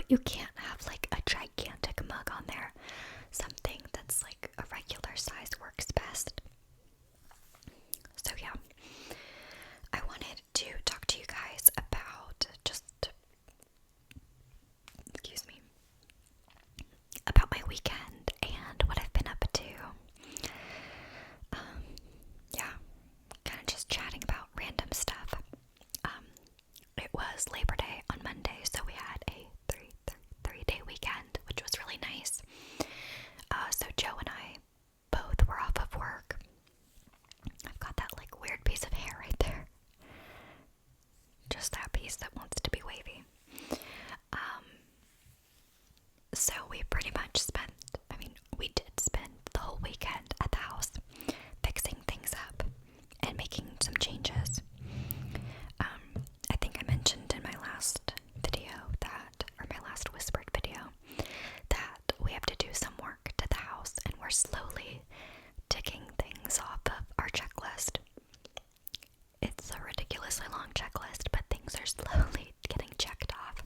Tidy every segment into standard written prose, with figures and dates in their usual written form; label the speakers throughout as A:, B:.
A: you can't have like a gigantic mug on there. Something that's like a regular size works best. So yeah, I wanted to talk to you guys about excuse me, about my weekend and what I've been up to. Yeah, kind of just chatting about random stuff. It was Labor Day on Monday, so we had a three-day weekend, which was really nice. So Joe and I both were off of work. I've got that like weird piece of hair right there. Just that piece that wants to be wavy. So we pretty much we did spend the whole weekend at the house fixing things up and making some changes. I think I mentioned in my last video my last whispered video, that we have to do some work to the house and we're slowly ticking things off of our checklist. It's a ridiculously long checklist, but things are slowly getting checked off.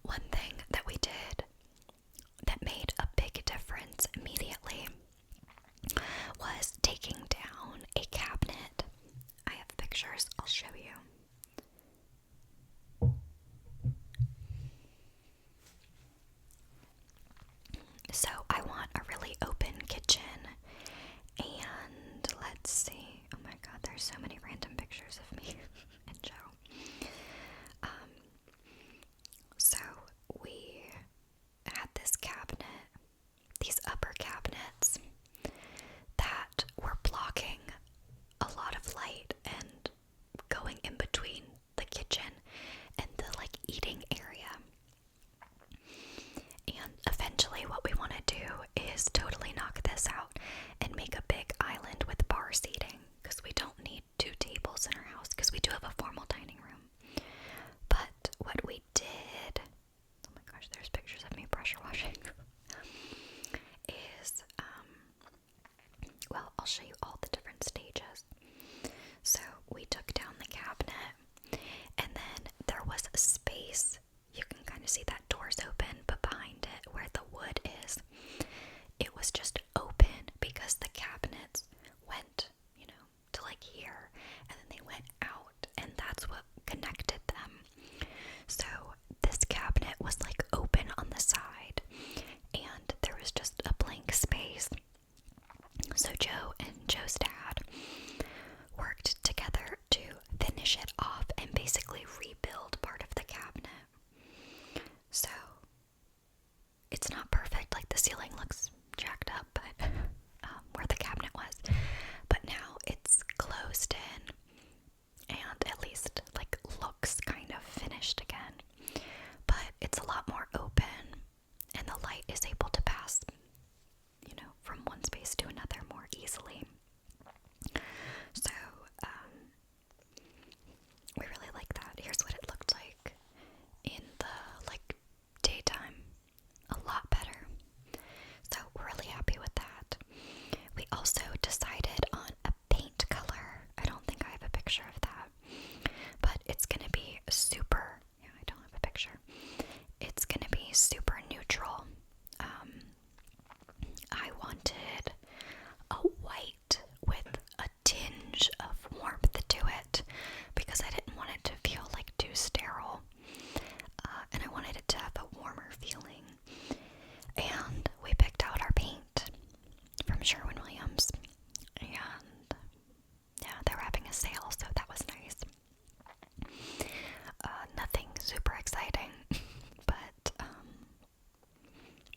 A: One thing that we did that made a big difference immediately was taking down a cabinet. I have pictures, I'll show you. So I want a really open kitchen, and let's see, oh my god, there's so many random pictures of me and Joe. So we had this cabinet, these upper cabinets that were blocking a lot of light and going in between the kitchen and the like eating area. And eventually what we want to do is totally knock this out and make a big island with bar seating, because we don't need 2 tables in our house, because we do have a formal dining room. But what we did, oh my gosh, there's pictures of me pressure washing, is, well, I'll show you all the different stages. So we took down the cabinet, and then there was a space. You can kind of see that door's open, but behind it, where the wood is, it was just open because the cabinets went, to like here, and then they went out, and that's what connected them. So this cabinet was like open on the side, and there was just a blank space. So Joe and Joe's dad worked together to finish it off and basically rebuild part of the cabinet. So it's not perfect, like the ceiling looks jacked up, but where the cabinet was. But now it's closed in and at least like looks kind of finished again. But it's a lot more open and the light is able to pass, from one space to another more easily. So, we really like that. Here's what it looked like in the, daytime. A lot better. So, we're really happy with that. We also decided on a paint color. I don't think I have a picture of that. But it's gonna be super, I don't have a picture. It's gonna be super neutral. I wanted a white with a tinge of warmth to it because I didn't want it to feel like too sterile, and I wanted it to have a warmer feeling. And we picked out our paint from Sherwin-Williams, and yeah, they were having a sale, so that was nice. Nothing super exciting, but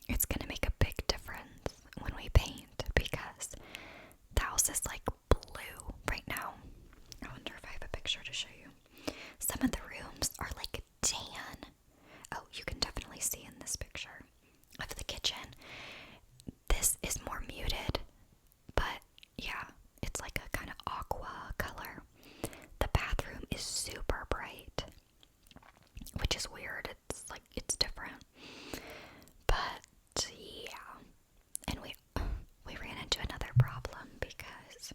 A: it's gonna make a big difference when we paint, because the house is like blue right now. I wonder if I have a picture to show you. Some of the rooms are like tan. Oh, you can definitely see in this picture of the kitchen. This is more muted, but yeah, it's like a kind of aqua color. The bathroom is super bright, which is weird. It's different. But yeah, and we ran into another problem because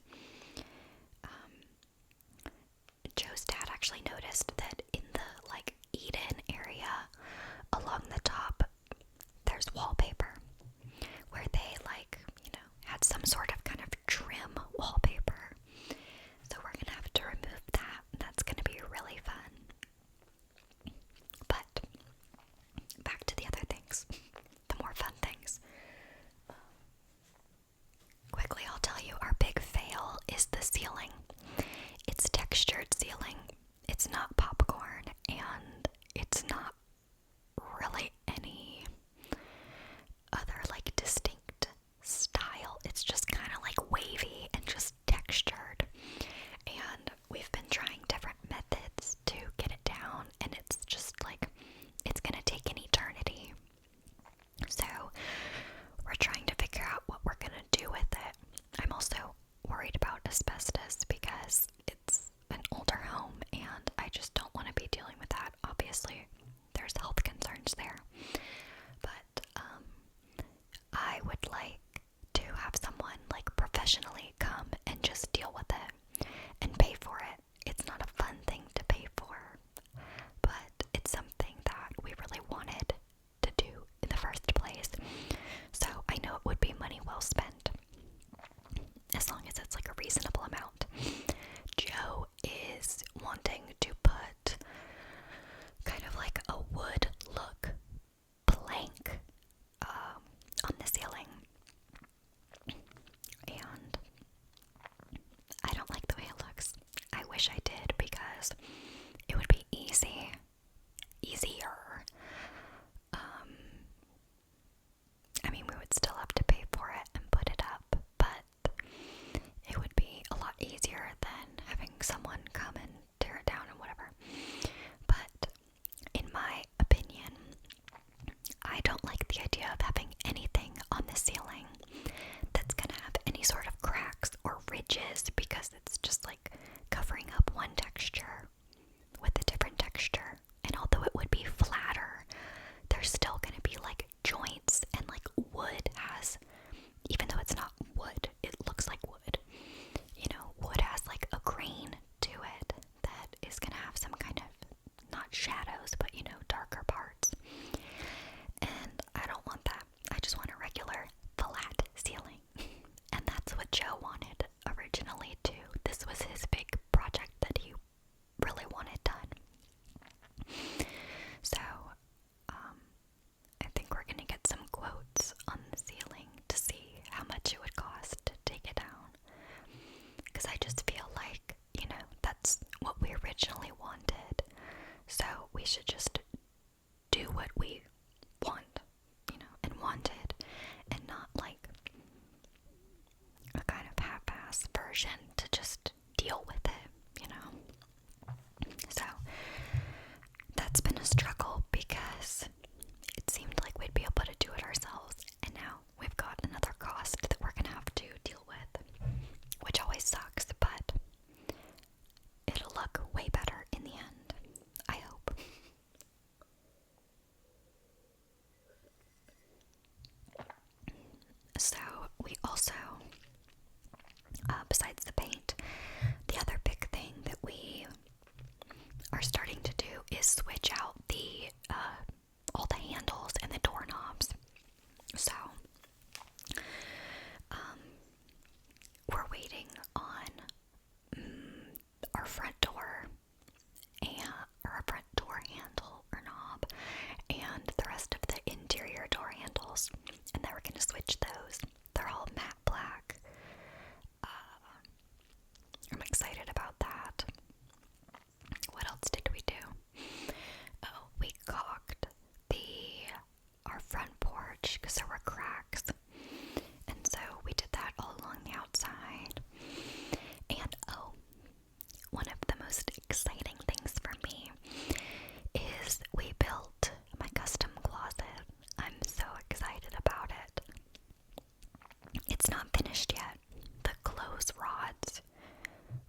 A: ceiling. It's textured ceiling. It's not popcorn, and it's not really any other like distinct style. It's just kind of like wavy and just textured. And we've been trying different methods to get it down, and it's just like, it's gonna take an eternity. So we're trying to figure out what we're gonna do with it. I'm also worried about asbestos because it's an older home, and I just don't want to be dealing with that. Obviously, there's health concerns there. But I would like to have someone like professionally come and just deal with it and pay for it. It's not a fun thing to pay for, but it's something that we really wanted to do in the first place. So I know it would be money well spent, as long as it's like a reasonable amount. Joe is wanting to put kind of like a wood look plank on the ceiling, and I don't like the way it looks. I wish I did, because it would be easier. I mean, we would still have to pay for it and put it up, but it would be a lot easier than having someone come and tear it down and whatever. But in my opinion, I don't like the idea of having anything on the ceiling that's gonna have any sort of cracks or ridges, because it's just like covering up one texture with a different texture. And although it would be flatter, there's still gonna be like joints, and like wood has, even though it's not wood, it looks like wood. You know, wood has like a grain to it that is gonna have some kind of, not shadows, but you know, darker parts. And I don't want that. I just want a regular flat ceiling. And that's what Joe wanted originally too. This was his big project that he really wanted done. So, I think we're gonna get some quotes on the ceiling to see how much it would cost to take it down. Because I just feel like, you know, that's what we originally wanted. So we should just do what we want, you know, and wanted, and not like a kind of half-ass version to just deal with it, you know. So that's been a struggle, because it seemed like we'd be able to do it ourselves, and now we've got another cost that we're gonna have to deal with, which always sucks, but it'll look way better in the end, I hope. So we also, besides the paint, the other big thing that we are starting to do is switch out the all the handles and the doorknobs. So we're waiting on our front door and our front door handle or knob, and the rest of the interior door handles, and then we're gonna switch those. They're all matte black. I'm excited about that. What else did we do? Oh, we caulked our front porch because there were cracks, and so we did that all along the outside. And oh, one of the most exciting things for me is we built my custom closet. I'm so excited about it. It's not finished yet. The clothes rods,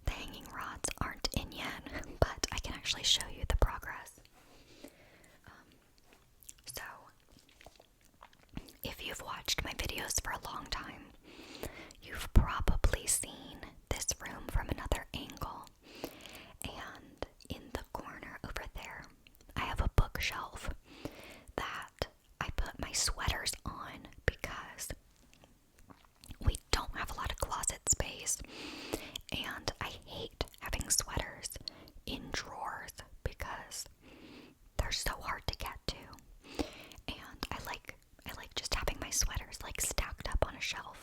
A: the hanging rods aren't in yet, but I can actually show you the progress. So, if you've watched my videos for a long time, you've probably seen this room from another angle. And in the corner over there, I have a bookshelf that I put my sweaters on, because we don't have a lot of closet space, and I hate having sweaters in drawers because they're so hard to get to. And I like just having my sweaters like stacked up on a shelf.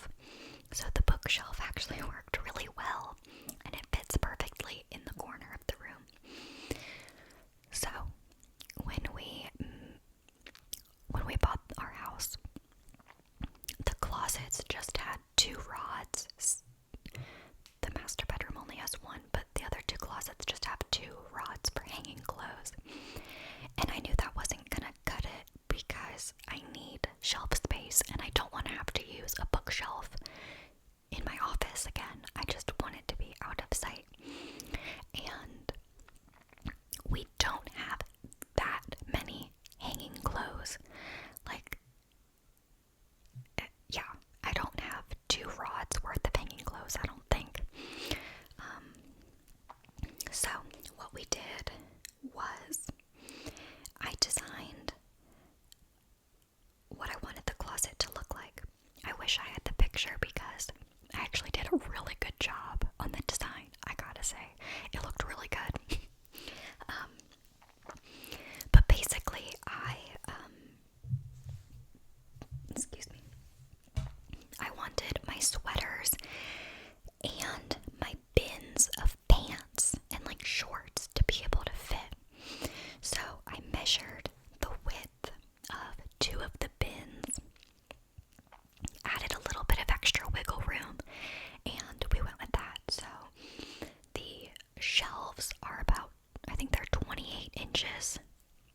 A: shelves are about, I think they're 28 inches,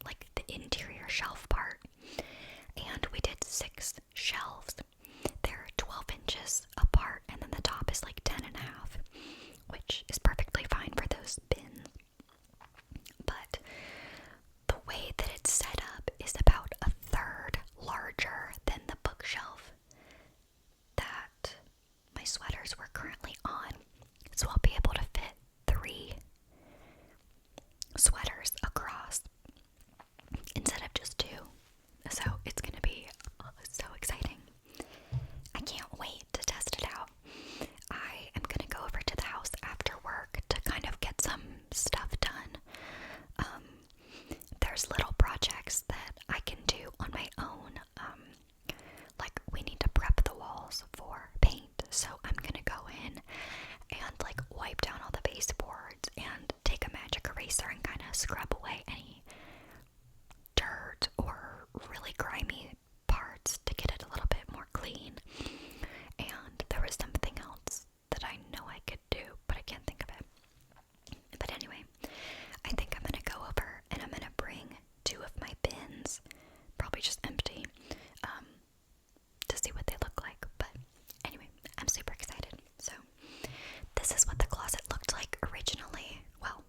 A: like the interior shelf part. And we did 6 shelves. They're 12 inches apart, and then the top is like 10 and a half, which is perfectly fine for those bins. But the way that it's set up is about a third larger than the bookshelf that my sweaters were currently on. So I'll be able to fit 3 sweaters across instead of just 2. So it's going to be so exciting. I can't wait to test it out. I am going to go over to the house after work to kind of get some stuff done. There's little projects that I can do on my own. Like we need to prep the walls for paint. So I'm going to go in and like wipe down all the baseboards and take a magic eraser and kind of scrub away any dirt or really grimy parts to get it a little bit more clean. And there was something else that I know I could do, but I can't think of it. But anyway, I think I'm gonna go over and I'm gonna bring 2 of my bins, probably just empty, to see what they look like. But anyway, I'm super excited. So this is what the closet looked like originally. Well,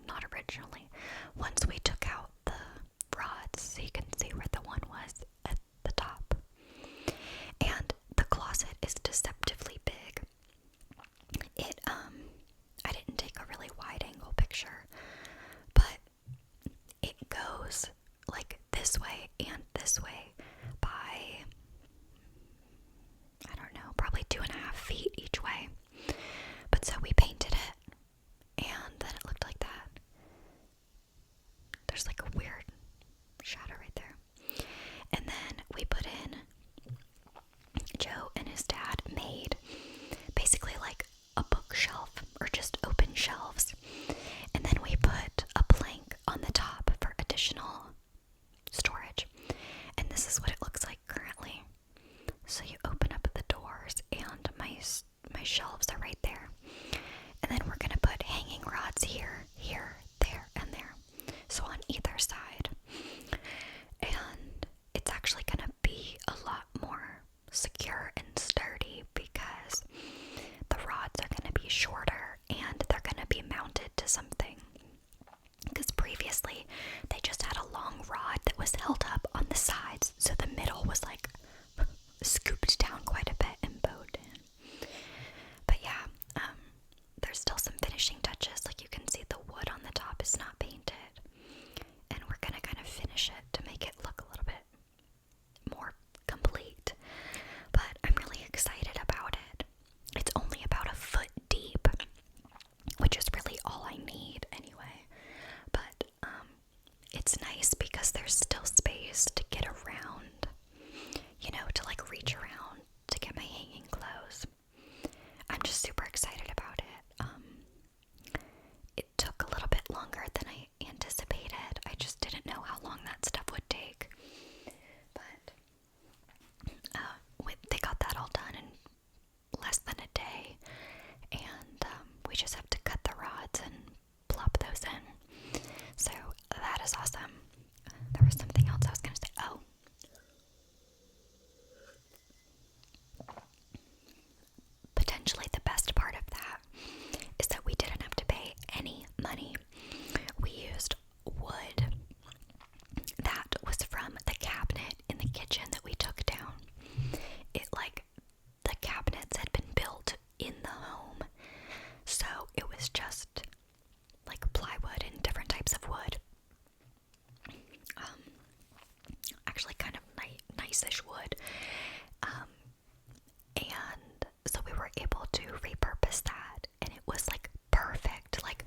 A: not originally. Once we took out the rods, so you can see where the one was at the top. And the closet is deceptively big. I didn't take a really wide angle picture, but it goes like this way and this way by, I don't know, probably 2.5 feet each way. But so we painted it, and then it looked like that. There's like a weird shadow right there. And then we put in, Joe and his dad made basically like a bookshelf or just open shelves. And then we put a plank on the top for additional storage. And this is what it looks like currently. So you open up the doors and my shelves are right there. And then we're gonna put hanging rods here, here, there, and there. So on either side. And it's actually gonna be a lot more secure and sturdy because the rods are gonna be shorter and they're gonna be mounted to something. Because previously they just had a long rod that was held up on the sides, so the middle was like scooped down quite a bit and bowed in. But yeah, there's still some finishing touches. Like you can see the wood on the top is not painted, and we're gonna kind of finish it to make it look a little bit more complete. But I'm really excited about it. It's only about a foot deep, which is really all I need anyway. But it's nice because there's still space to get around, you know, to like reach around to get my hanging clothes. I'm just super excited about it. It took a little bit longer than I anticipated. I just didn't know how long that stuff would take. But they got that all done in less than a day. And we just have to cut the rods and plop those in. So that is awesome. There was something else I was going to say. Oh. Potentially the best part of that is that we didn't have to pay any money. We used wood that was from the cabinet in the kitchen that we took down. The cabinets had been built in the home, so it was just like plywood and different types of wood. Actually kind of nice-ish wood. And so we were able to repurpose that, and it was like perfect. Like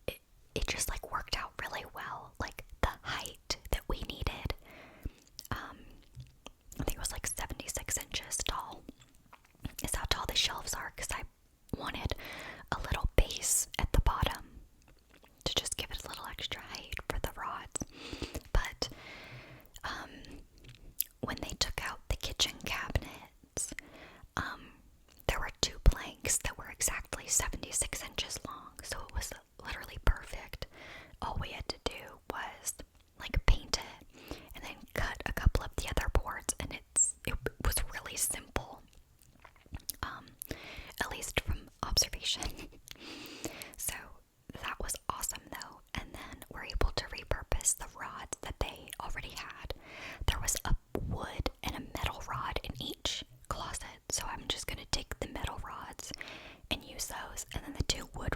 A: it just like worked out really well. Like the height that we needed, I think it was like 76 inches tall is how tall the shelves are, because I wanted a little base at the bottom to just give it a little extra height for the rods. But when they took out the kitchen cabinets, there were 2 planks that were exactly 76 inches long, so it was literally perfect. All we had to do was like paint it and then cut a couple of the other boards, and it was really simple, at least from observation. So that was awesome though. And then we're able to repurpose the rods that they already had. There was a wood and a metal rod in each closet, so I'm just gonna take the metal rods and use those, and then the 2 wood